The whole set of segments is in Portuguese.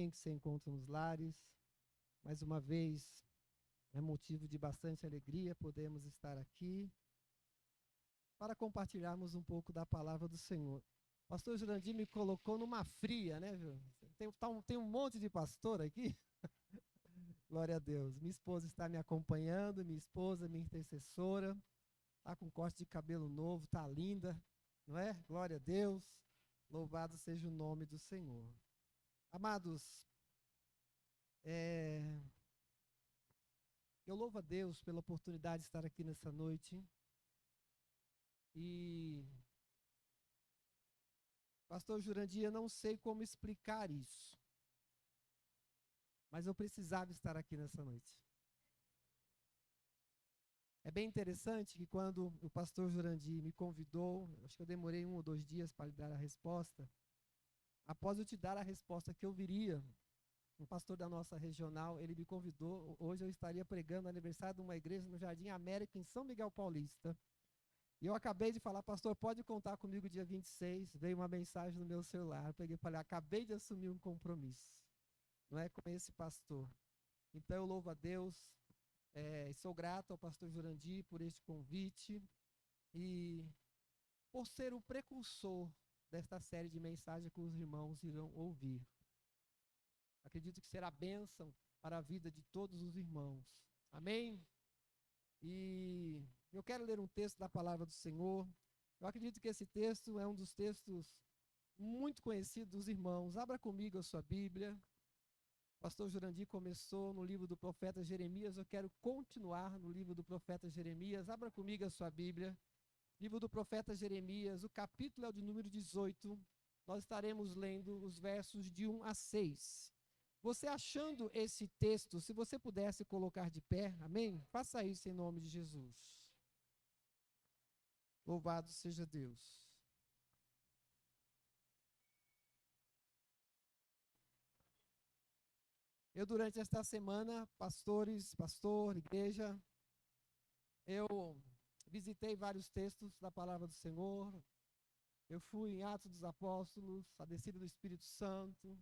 amém, que se encontram nos lares. Mais uma vez, é motivo de bastante alegria podermos estar aqui para compartilharmos um pouco da palavra do Senhor. O pastor Jurandir me colocou numa fria, né, viu? Tem um monte de pastor aqui. Glória a Deus. Minha esposa está me acompanhando, minha esposa, minha intercessora, está com corte de cabelo novo, está linda, não é? Glória a Deus. Louvado seja o nome do Senhor. Amados, eu louvo a Deus pela oportunidade de estar aqui nessa noite. E, pastor Jurandir, eu não sei como explicar isso, mas eu precisava estar aqui nessa noite. É bem interessante que quando o pastor Jurandir me convidou, acho que eu demorei 1 ou 2 dias para lhe dar a resposta. Após eu te dar a resposta que eu viria, um pastor da nossa regional, ele me convidou. Hoje eu estaria pregando no aniversário de uma igreja no Jardim América, em São Miguel Paulista. E eu acabei de falar, pastor, pode contar comigo dia 26. Veio uma mensagem no meu celular. Eu peguei e falei, acabei de assumir um compromisso, não é, com esse pastor. Então eu louvo a Deus. Sou grato ao pastor Jurandir por este convite e por ser o precursor desta série de mensagens que os irmãos irão ouvir. Acredito que será bênção para a vida de todos os irmãos. Amém? E eu quero ler um texto da palavra do Senhor. Eu acredito que esse texto é um dos textos muito conhecidos dos irmãos. Abra comigo a sua Bíblia. O pastor Jurandir começou no livro do profeta Jeremias, eu quero continuar no livro do profeta Jeremias. Abra comigo a sua Bíblia. Livro do profeta Jeremias, o capítulo é o de número 18. Nós estaremos lendo os versos de 1 a 6. Você achando esse texto, se você pudesse colocar de pé, amém? Faça isso em nome de Jesus. Louvado seja Deus. Eu, durante esta semana, pastor, igreja, eu visitei vários textos da palavra do Senhor. Eu fui em Atos dos Apóstolos, a descida do Espírito Santo.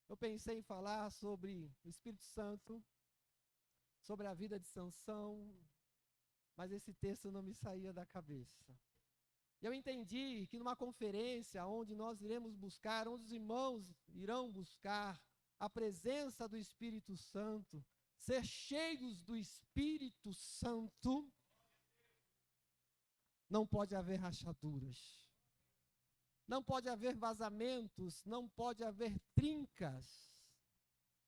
Eu pensei em falar sobre o Espírito Santo, sobre a vida de Sansão, mas esse texto não me saía da cabeça. Eu entendi que numa conferência onde nós iremos buscar, onde os irmãos irão buscar a presença do Espírito Santo, ser cheios do Espírito Santo, não pode haver rachaduras, não pode haver vazamentos, não pode haver trincas,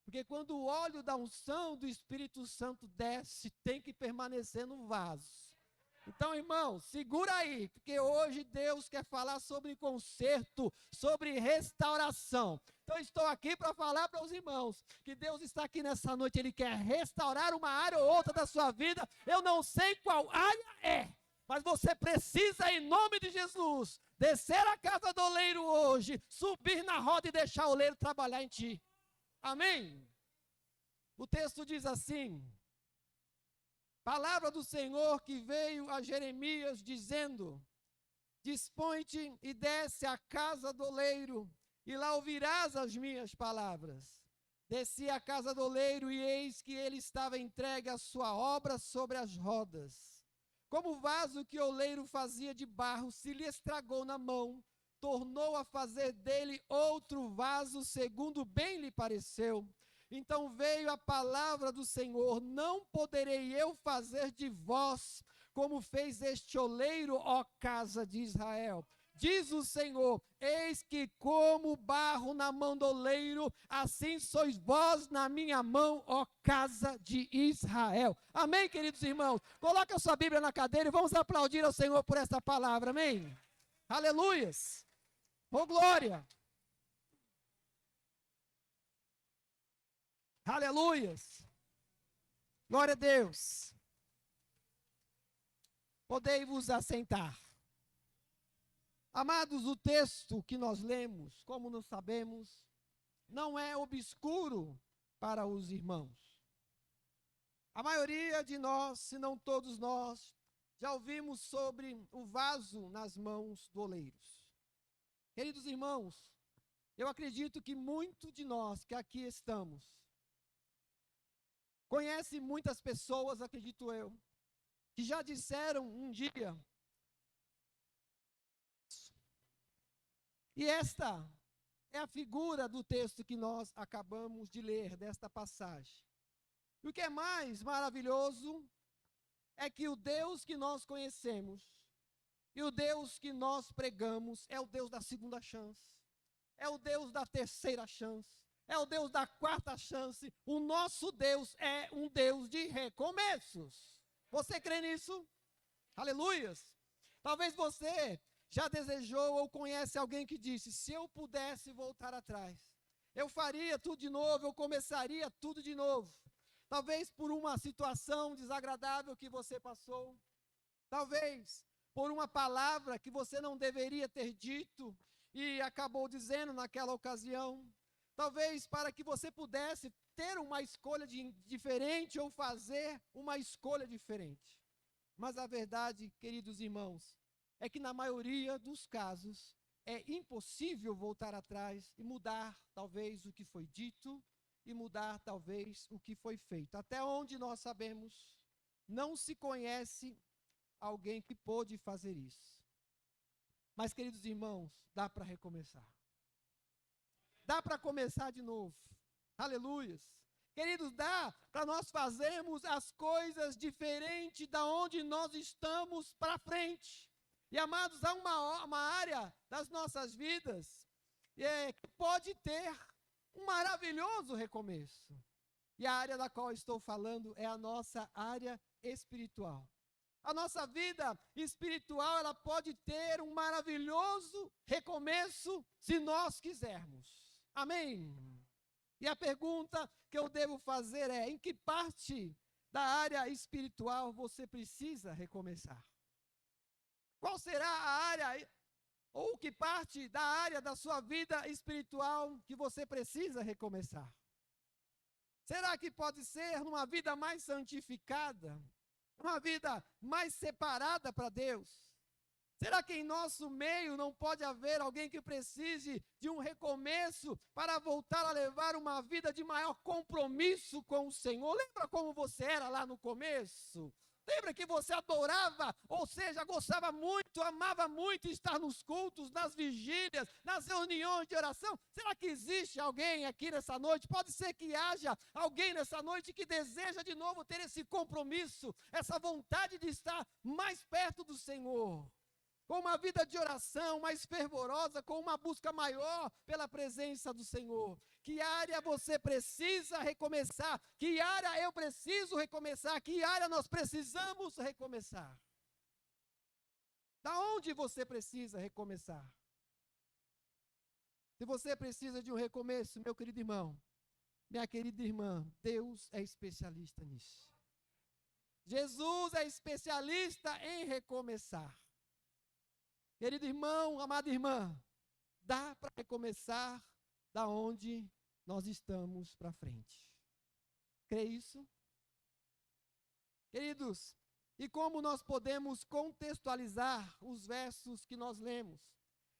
porque quando o óleo da unção do Espírito Santo desce, tem que permanecer no vaso. Então, irmão, segura aí, porque hoje Deus quer falar sobre conserto, sobre restauração. Então, estou aqui para falar para os irmãos que Deus está aqui nessa noite, Ele quer restaurar uma área ou outra da sua vida. Eu não sei qual área é, mas você precisa, em nome de Jesus, descer a casa do oleiro hoje, subir na roda e deixar o oleiro trabalhar em ti. Amém? O texto diz assim: palavra do Senhor que veio a Jeremias dizendo: dispõe-te e desce à casa do oleiro, e lá ouvirás as minhas palavras. Desci à casa do oleiro, e eis que ele estava entregue à sua obra sobre as rodas. Como o vaso que o oleiro fazia de barro se lhe estragou na mão, tornou a fazer dele outro vaso, segundo bem lhe pareceu. Então veio a palavra do Senhor: não poderei eu fazer de vós como fez este oleiro, ó casa de Israel. Diz o Senhor: eis que como barro na mão do oleiro, assim sois vós na minha mão, ó casa de Israel. Amém, queridos irmãos? Coloca a sua Bíblia na cadeira e vamos aplaudir ao Senhor por esta palavra, amém? Aleluias! Oh, glória! Aleluias! Glória a Deus! Podei-vos assentar. Amados, o texto que nós lemos, como nós sabemos, não é obscuro para os irmãos. A maioria de nós, se não todos nós, já ouvimos sobre o vaso nas mãos do oleiro. Queridos irmãos, Eu acredito que muito de nós que aqui estamos conhece muitas pessoas, acredito eu, que já disseram um dia. E esta é a figura do texto que nós acabamos de ler, desta passagem. E o que é mais maravilhoso é que o Deus que nós conhecemos e o Deus que nós pregamos é o Deus da segunda chance, é o Deus da terceira chance, é o Deus da quarta chance. O nosso Deus é um Deus de recomeços. Você crê nisso? Aleluias! Talvez você já desejou ou conhece alguém que disse: se eu pudesse voltar atrás, eu faria tudo de novo, eu começaria tudo de novo. Talvez por uma situação desagradável que você passou, talvez por uma palavra que você não deveria ter dito e acabou dizendo naquela ocasião, talvez para que você pudesse ter uma escolha diferente ou fazer uma escolha diferente. Mas a verdade, queridos irmãos, é que na maioria dos casos é impossível voltar atrás e mudar talvez o que foi dito e mudar talvez o que foi feito. Até onde nós sabemos, não se conhece alguém que pôde fazer isso. Mas, queridos irmãos, dá para recomeçar. Dá para começar de novo. Aleluias. Queridos, dá para nós fazermos as coisas diferentes da onde nós estamos para frente. E, amados, há uma área das nossas vidas que pode ter um maravilhoso recomeço. E a área da qual estou falando é a nossa área espiritual. A nossa vida espiritual, ela pode ter um maravilhoso recomeço se nós quisermos. Amém? E a pergunta que eu devo fazer é: em que parte da área espiritual você precisa recomeçar? Qual será a área, ou que parte da área da sua vida espiritual que você precisa recomeçar? Será que pode ser numa vida mais santificada? Uma vida mais separada para Deus? Será que em nosso meio não pode haver alguém que precise de um recomeço para voltar a levar uma vida de maior compromisso com o Senhor? Lembra como você era lá no começo? Lembra que você adorava, ou seja, gostava muito, amava muito estar nos cultos, nas vigílias, nas reuniões de oração? Será que existe alguém aqui nessa noite? Pode ser que haja alguém nessa noite que deseja de novo ter esse compromisso, essa vontade de estar mais perto do Senhor, com uma vida de oração mais fervorosa, com uma busca maior pela presença do Senhor. Que área você precisa recomeçar? Que área eu preciso recomeçar? Que área nós precisamos recomeçar? Da onde você precisa recomeçar? Se você precisa de um recomeço, meu querido irmão, minha querida irmã, Deus é especialista nisso. Jesus é especialista em recomeçar. Querido irmão, amada irmã, dá para recomeçar da onde nós estamos para frente. Crê isso? Queridos, e como nós podemos contextualizar os versos que nós lemos?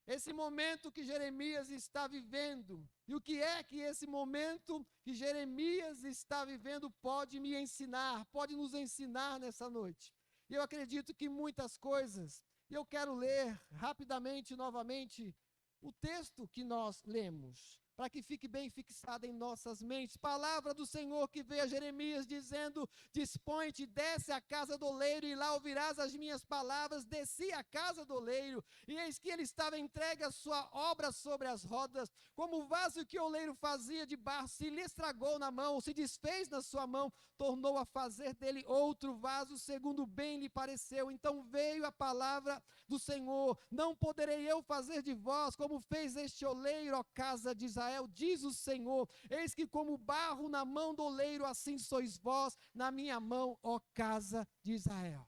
Esse momento que Jeremias está vivendo, e o que é que esse momento que Jeremias está vivendo pode me ensinar, pode nos ensinar nessa noite? E eu acredito que muitas coisas. E eu quero ler rapidamente, novamente, o texto que nós lemos, para que fique bem fixado em nossas mentes. Palavra do Senhor que veio a Jeremias dizendo: dispõe-te, desce à casa do oleiro, e lá ouvirás as minhas palavras. Desci à casa do oleiro, e eis que ele estava entregue a sua obra sobre as rodas, como o vaso que o oleiro fazia de barro, se lhe estragou na mão, se desfez na sua mão, tornou a fazer dele outro vaso, segundo bem lhe pareceu. Então veio a palavra do Senhor: não poderei eu fazer de vós como fez este oleiro, ó casa de Israel, diz o Senhor. Eis que como barro na mão do oleiro, assim sois vós na minha mão, ó casa de Israel.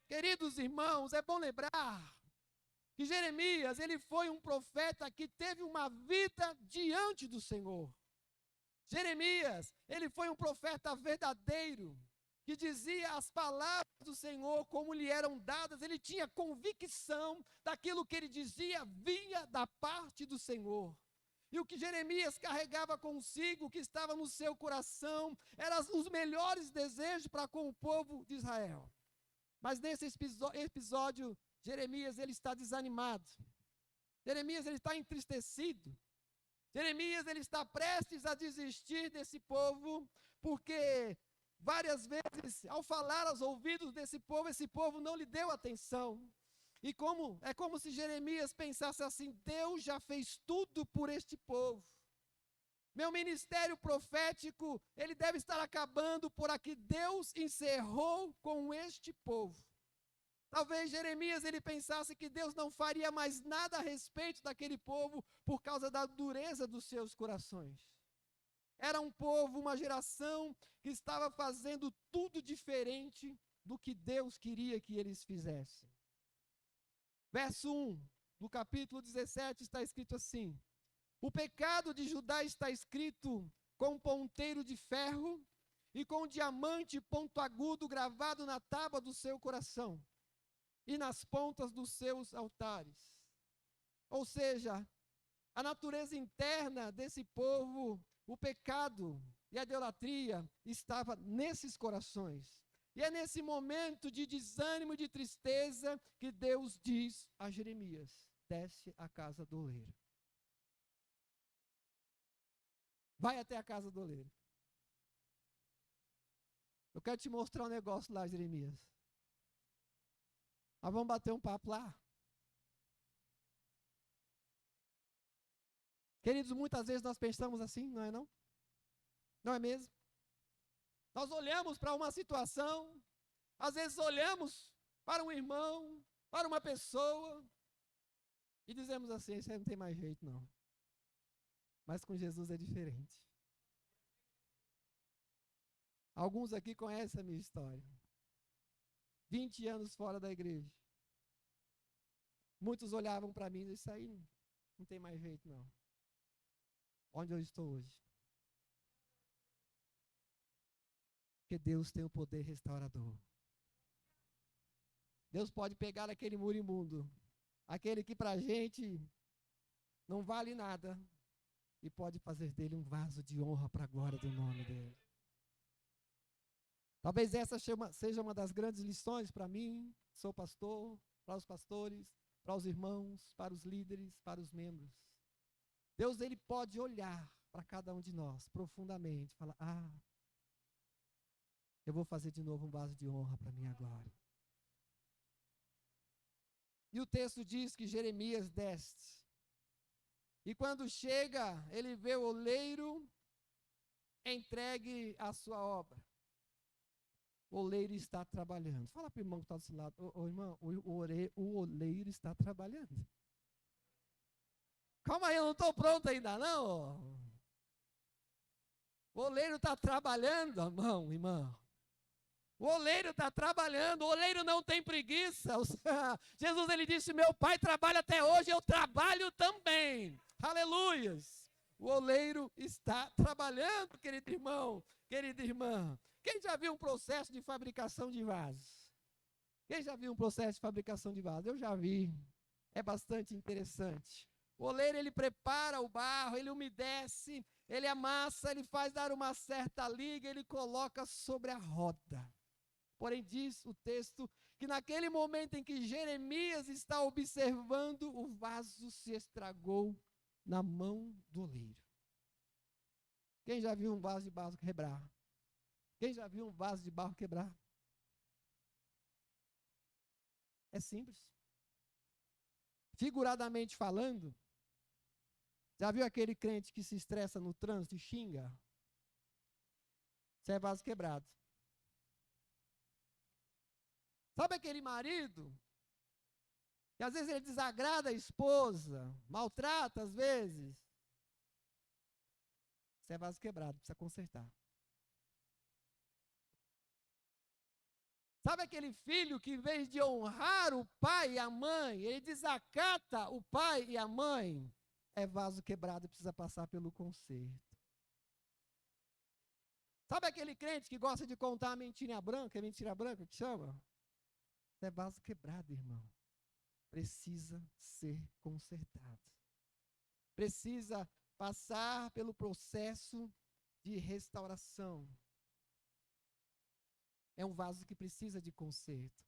Queridos irmãos, é bom lembrar que Jeremias, ele foi um profeta que teve uma vida diante do Senhor. Jeremias, ele foi um profeta verdadeiro. que dizia as palavras do Senhor como lhe eram dadas, ele tinha convicção daquilo que ele dizia vinha da parte do Senhor. E o que Jeremias carregava consigo, o que estava no seu coração, eram os melhores desejos para com o povo de Israel. Mas nesse episódio, Jeremias ele está desanimado. Jeremias ele está entristecido. Jeremias ele está prestes a desistir desse povo, porque várias vezes, ao falar aos ouvidos desse povo, esse povo não lhe deu atenção. E é como se Jeremias pensasse assim: Deus já fez tudo por este povo. Meu ministério profético, ele deve estar acabando por aqui. Deus encerrou com este povo. Talvez Jeremias ele pensasse que Deus não faria mais nada a respeito daquele povo por causa da dureza dos seus corações. Era um povo, uma geração que estava fazendo tudo diferente do que Deus queria que eles fizessem. Verso 1 do capítulo 17 está escrito assim: o pecado de Judá está escrito com ponteiro de ferro e com diamante ponto-agudo gravado na tábua do seu coração e nas pontas dos seus altares. Ou seja, a natureza interna desse povo, o pecado e a idolatria estava nesses corações. E é nesse momento de desânimo e de tristeza que Deus diz a Jeremias: desce à casa do oleiro. Vai até a casa do oleiro. Eu quero te mostrar um negócio lá, Jeremias. Nós vamos bater um papo lá. Queridos, muitas vezes nós pensamos assim, não é não? Não é mesmo? Nós olhamos para uma situação, às vezes olhamos para um irmão, para uma pessoa, e dizemos assim: isso aí não tem mais jeito não. Mas com Jesus é diferente. Alguns aqui conhecem a minha história. 20 anos fora da igreja. Muitos olhavam para mim e diziam: isso aí não tem mais jeito não. Onde eu estou hoje? Porque Deus tem o poder restaurador. Deus pode pegar aquele muro imundo, aquele que para a gente não vale nada, e pode fazer dele um vaso de honra para a glória do nome dele. Talvez essa seja uma das grandes lições para mim, sou pastor, para os pastores, para os irmãos, para os líderes, para os membros. Deus ele pode olhar para cada um de nós profundamente e falar: eu vou fazer de novo um vaso de honra para a minha glória. E o texto diz que Jeremias desce. E quando chega, ele vê o oleiro entregue à sua obra. O oleiro está trabalhando. Fala para o irmão que está do seu lado: irmão, o oleiro está trabalhando. Calma aí, eu não estou pronto ainda não. O oleiro está trabalhando, irmão. O oleiro está trabalhando, o oleiro não tem preguiça. Jesus ele disse: meu pai trabalha até hoje, eu trabalho também. Aleluias. O oleiro está trabalhando, querido irmão, querida irmã. Quem já viu um processo de fabricação de vasos? Quem já viu um processo de fabricação de vasos? Eu já vi. É bastante interessante. O oleiro ele prepara o barro, ele umedece, ele amassa, ele faz dar uma certa liga, ele coloca sobre a roda. Porém, diz o texto que naquele momento em que Jeremias está observando, o vaso se estragou na mão do oleiro. Quem já viu um vaso de barro quebrar? Quem já viu um vaso de barro quebrar? É simples. Figuradamente falando, já viu aquele crente que se estressa no trânsito e xinga? Isso é vaso quebrado. Sabe aquele marido que às vezes ele desagrada a esposa, maltrata às vezes? Isso é vaso quebrado, precisa consertar. Sabe aquele filho que em vez de honrar o pai e a mãe, ele desacata o pai e a mãe? É vaso quebrado, precisa passar pelo conserto. Sabe aquele crente que gosta de contar a mentira branca que chama? É vaso quebrado, irmão. Precisa ser consertado. Precisa passar pelo processo de restauração. É um vaso que precisa de conserto.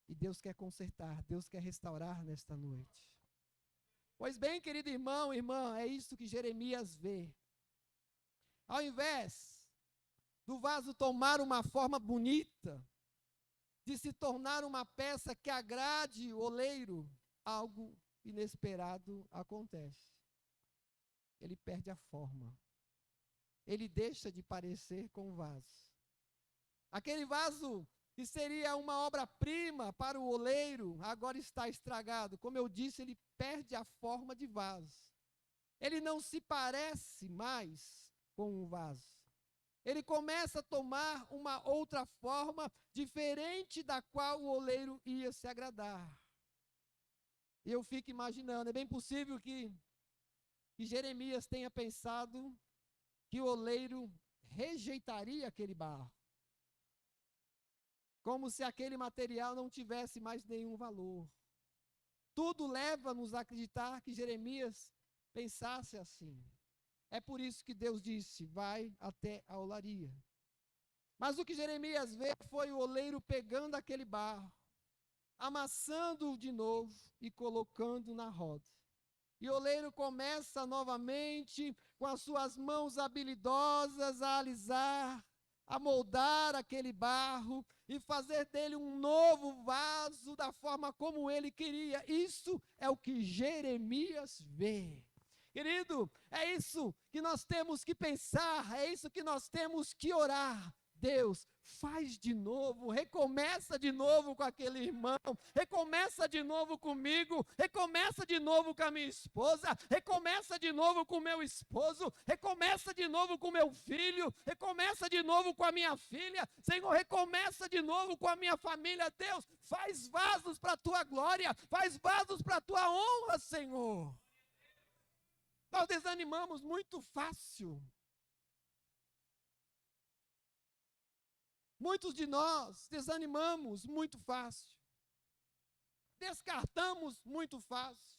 E Deus quer consertar, Deus quer restaurar nesta noite. Pois bem, querido irmão, irmã, é isso que Jeremias vê. Ao invés do vaso tomar uma forma bonita, de se tornar uma peça que agrade o oleiro, algo inesperado acontece. Ele perde a forma. Ele deixa de parecer com o vaso. Aquele vaso que seria uma obra-prima para o oleiro, agora está estragado. Como eu disse, ele perde a forma de vaso. Ele não se parece mais com um vaso. Ele começa a tomar uma outra forma, diferente da qual o oleiro ia se agradar. Eu fico imaginando, é bem possível que Jeremias tenha pensado que o oleiro rejeitaria aquele barro. Como se aquele material não tivesse mais nenhum valor. Tudo leva-nos a acreditar que Jeremias pensasse assim. É por isso que Deus disse, vai até a olaria. Mas o que Jeremias vê foi o oleiro pegando aquele barro, amassando-o de novo e colocando na roda. E o oleiro começa novamente, com as suas mãos habilidosas, a alisar, a moldar aquele barro e fazer dele um novo vaso da forma como ele queria. Isso é o que Jeremias vê. Querido, é isso que nós temos que pensar, é isso que nós temos que orar. Deus, faz de novo, recomeça de novo com aquele irmão, recomeça de novo comigo, recomeça de novo com a minha esposa, recomeça de novo com o meu esposo, recomeça de novo com o meu filho, recomeça de novo com a minha filha, Senhor, recomeça de novo com a minha família. Deus, faz vasos para a tua glória, faz vasos para a tua honra, Senhor. Nós desanimamos muito fácil. Muitos de nós desanimamos muito fácil. Descartamos muito fácil.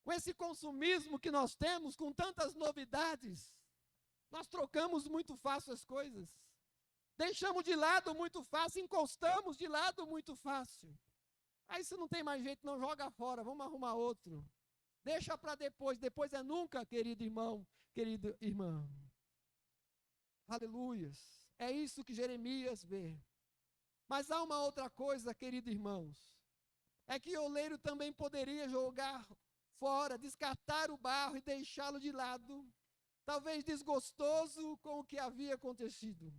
Com esse consumismo que nós temos, com tantas novidades, nós trocamos muito fácil as coisas. Deixamos de lado muito fácil, encostamos de lado muito fácil. Aí se não tem mais jeito, não joga fora, vamos arrumar outro. Deixa para depois, depois é nunca, querido irmão, querida irmã. Aleluias. É isso que Jeremias vê. Mas há uma outra coisa, queridos irmãos. É que o oleiro também poderia jogar fora, descartar o barro e deixá-lo de lado. Talvez desgostoso com o que havia acontecido.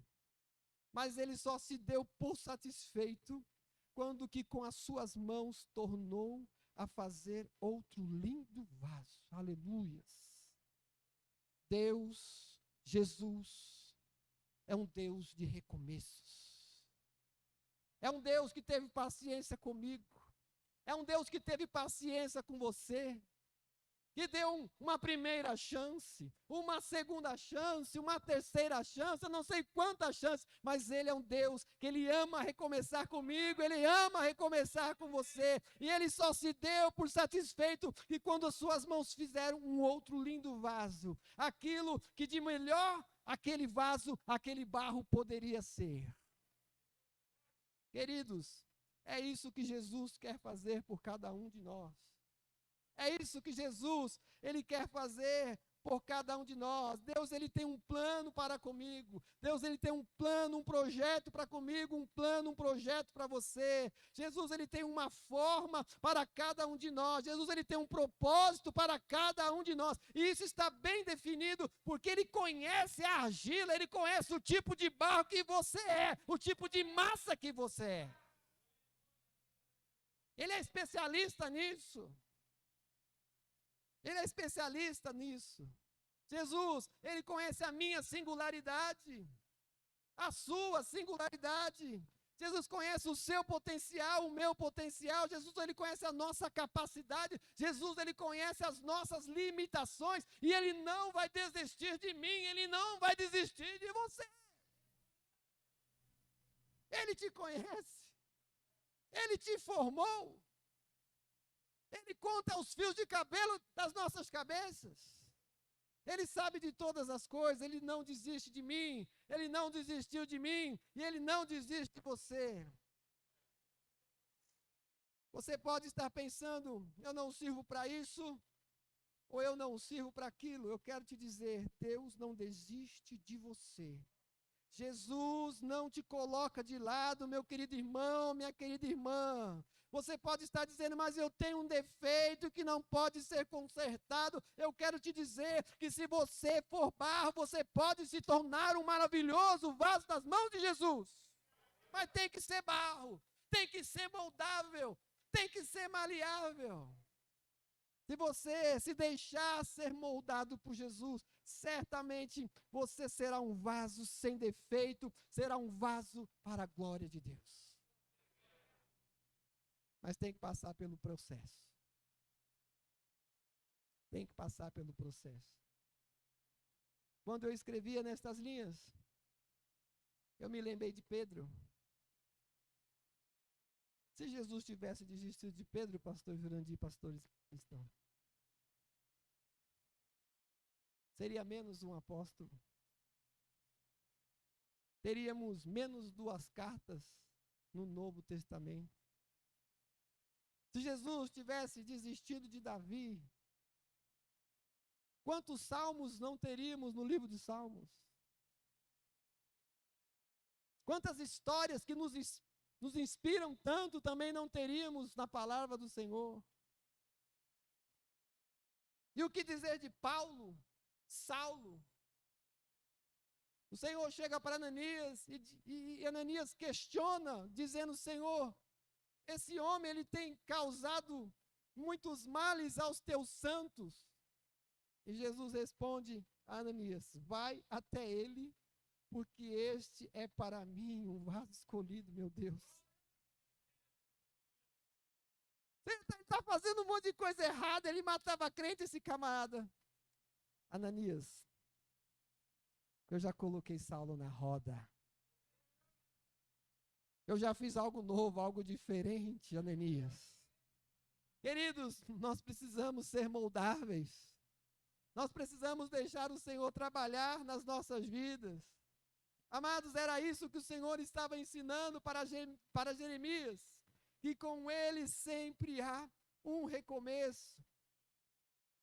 Mas ele só se deu por satisfeito quando que com as suas mãos tornou a fazer outro lindo vaso. Aleluias. Deus, Jesus, é um Deus de recomeços. É um Deus que teve paciência comigo. É um Deus que teve paciência com você. Que deu uma primeira chance, uma segunda chance, uma terceira chance, eu não sei quantas chances, mas Ele é um Deus que Ele ama recomeçar comigo, Ele ama recomeçar com você, e Ele só se deu por satisfeito que quando as suas mãos fizeram um outro lindo vaso, aquilo que de melhor aquele vaso, aquele barro poderia ser. Queridos, é isso que Jesus quer fazer por cada um de nós. É isso que Jesus, Ele quer fazer por cada um de nós. Deus, Ele tem um plano para comigo. Deus, Ele tem um plano, um projeto para comigo, um plano, um projeto para você. Jesus, Ele tem uma forma para cada um de nós. Jesus, Ele tem um propósito para cada um de nós. E isso está bem definido, porque Ele conhece a argila, Ele conhece o tipo de barro que você é, o tipo de massa que você é. Ele é especialista nisso. Ele é especialista nisso. Jesus, Ele conhece a minha singularidade, a sua singularidade. Jesus conhece o seu potencial, o meu potencial. Jesus, ele conhece a nossa capacidade. Jesus, ele conhece as nossas limitações. E ele não vai desistir de mim, ele não vai desistir de você. Ele te conhece. Ele te formou. Ele conta os fios de cabelo das nossas cabeças. Ele sabe de todas as coisas, ele não desiste de mim, ele não desistiu de mim, e ele não desiste de você. Você pode estar pensando, eu não sirvo para isso, ou eu não sirvo para aquilo. Eu quero te dizer, Deus não desiste de você. Jesus não te coloca de lado, meu querido irmão, minha querida irmã. Você pode estar dizendo, mas eu tenho um defeito que não pode ser consertado. Eu quero te dizer que se você for barro, você pode se tornar um maravilhoso vaso das mãos de Jesus. Mas tem que ser barro, tem que ser moldável, tem que ser maleável. Se você se deixar ser moldado por Jesus, certamente você será um vaso sem defeito, será um vaso para a glória de Deus. Mas tem que passar pelo processo. Tem que passar pelo processo. Quando eu escrevia nestas linhas, eu me lembrei de Pedro. Se Jesus tivesse desistido de Pedro, pastor Jurandir, pastores cristãos, seria menos um apóstolo. Teríamos menos 2 cartas no Novo Testamento. Se Jesus tivesse desistido de Davi, quantos salmos não teríamos no livro dos Salmos? Quantas histórias que nos inspiram tanto também não teríamos na palavra do Senhor? E o que dizer de Paulo, Saulo? O Senhor chega para Ananias e Ananias questiona, dizendo, Senhor, esse homem ele tem causado muitos males aos teus santos. E Jesus responde a Ananias, vai até ele, porque este é para mim um vaso escolhido, meu Deus. Ele está fazendo um monte de coisa errada, ele matava crente, esse camarada. Ananias, eu já coloquei Saulo na roda. Eu já fiz algo novo, algo diferente, Ananias. Queridos, nós precisamos ser moldáveis. Nós precisamos deixar o Senhor trabalhar nas nossas vidas. Amados, era isso que o Senhor estava ensinando para Jeremias, que com ele sempre há um recomeço.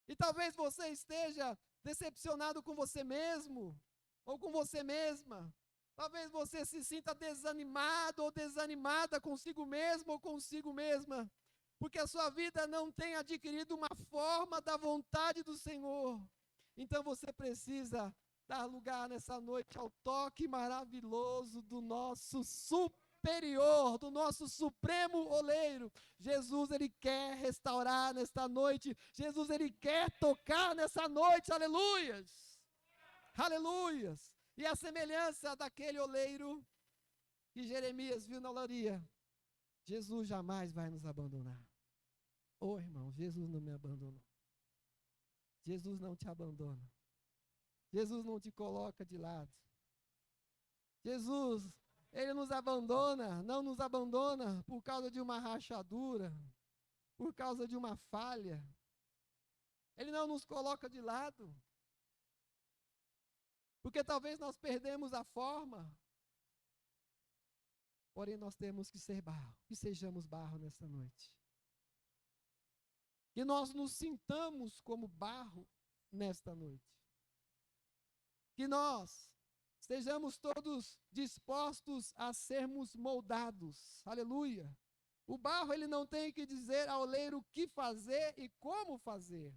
E talvez você esteja decepcionado com você mesmo, ou com você mesma. Talvez você se sinta desanimado ou desanimada consigo mesmo ou consigo mesma, porque a sua vida não tem adquirido uma forma da vontade do Senhor. Então você precisa dar lugar nessa noite ao toque maravilhoso do nosso superior, do nosso supremo oleiro. Jesus, ele quer restaurar nesta noite. Jesus, ele quer tocar nessa noite. Aleluias! Aleluias! E a semelhança daquele oleiro que Jeremias viu na olaria, Jesus jamais vai nos abandonar. Oh, irmão, Jesus não me abandonou. Jesus não te abandona. Jesus não te coloca de lado. Jesus, ele nos abandona, não nos abandona por causa de uma rachadura, por causa de uma falha. Ele não nos coloca de lado. Porque talvez nós perdemos a forma. Porém, nós temos que ser barro. Que sejamos barro nessa noite. Que nós nos sintamos como barro nesta noite. Que nós estejamos todos dispostos a sermos moldados. Aleluia. O barro, ele não tem que dizer ao oleiro o que fazer e como fazer.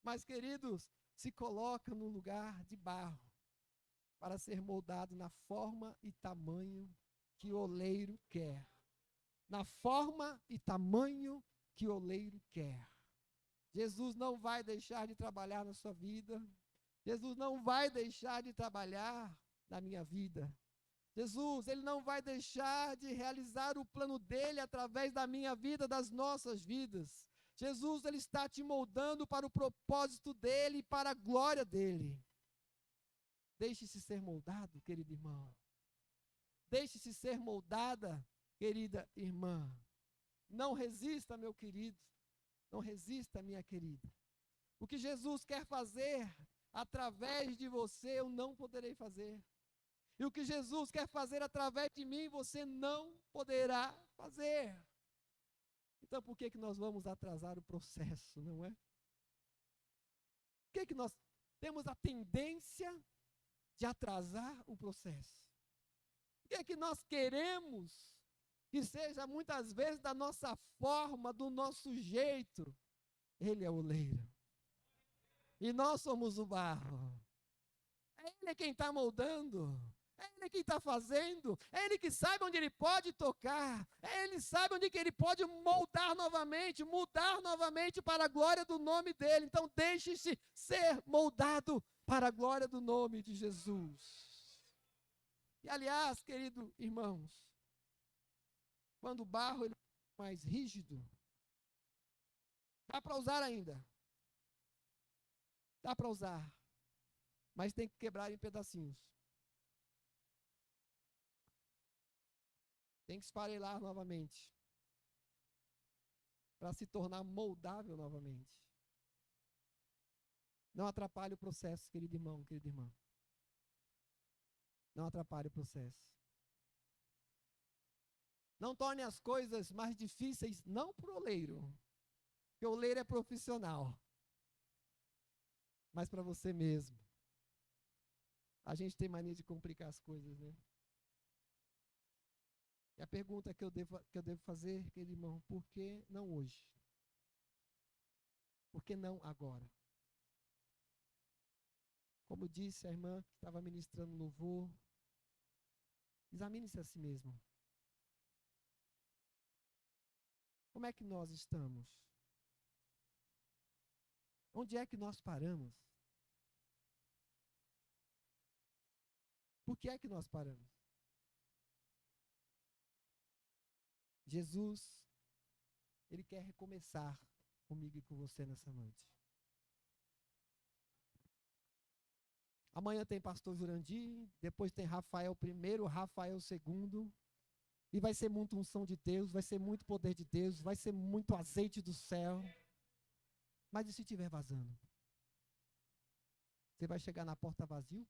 Mas, queridos, se coloca no lugar de barro, para ser moldado na forma e tamanho que o oleiro quer. Na forma e tamanho que o oleiro quer. Jesus não vai deixar de trabalhar na sua vida. Jesus não vai deixar de trabalhar na minha vida. Jesus, Ele não vai deixar de realizar o plano dEle através da minha vida, das nossas vidas. Jesus, Ele está te moldando para o propósito dEle e para a glória dEle. Deixe-se ser moldado, querido irmão. Deixe-se ser moldada, querida irmã. Não resista, meu querido. Não resista, minha querida. O que Jesus quer fazer através de você, eu não poderei fazer. E o que Jesus quer fazer através de mim, você não poderá fazer. Então, por que nós vamos atrasar o processo, não é? Por que nós temos a tendência de atrasar o processo? Por que nós queremos que seja muitas vezes da nossa forma, do nosso jeito? Ele é o oleiro. E nós somos o barro. É Ele quem está moldando. É Ele quem está fazendo. É Ele que sabe onde Ele pode tocar. É Ele sabe onde que Ele pode moldar novamente, mudar novamente para a glória do nome dEle. Então deixe-se ser moldado para a glória do nome de Jesus. E aliás, querido irmãos, quando o barro ele é mais rígido, dá para usar ainda. Dá para usar. Mas tem que quebrar em pedacinhos. Tem que esfarelar novamente. Para se tornar moldável novamente. Não atrapalhe o processo, querido irmão, querida irmã. Não atrapalhe o processo. Não torne as coisas mais difíceis, não para o oleiro, porque o oleiro é profissional, mas para você mesmo. A gente tem mania de complicar as coisas, né? E a pergunta que eu devo fazer, querido irmão, por que não hoje? Por que não agora? Como disse a irmã que estava ministrando louvor, examine-se a si mesmo. Como é que nós estamos? Onde é que nós paramos? Por que é que nós paramos? Jesus, Ele quer recomeçar comigo e com você nessa noite. Amanhã tem pastor Jurandir, depois tem Rafael I, Rafael II, e vai ser muita unção de Deus, vai ser muito poder de Deus, vai ser muito azeite do céu. Mas e se estiver vazando? Você vai chegar na porta vazio?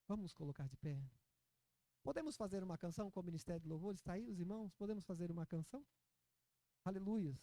Vamos nos colocar de pé. Podemos fazer uma canção com o Ministério de Louvor? Está aí os irmãos? Podemos fazer uma canção? Aleluias.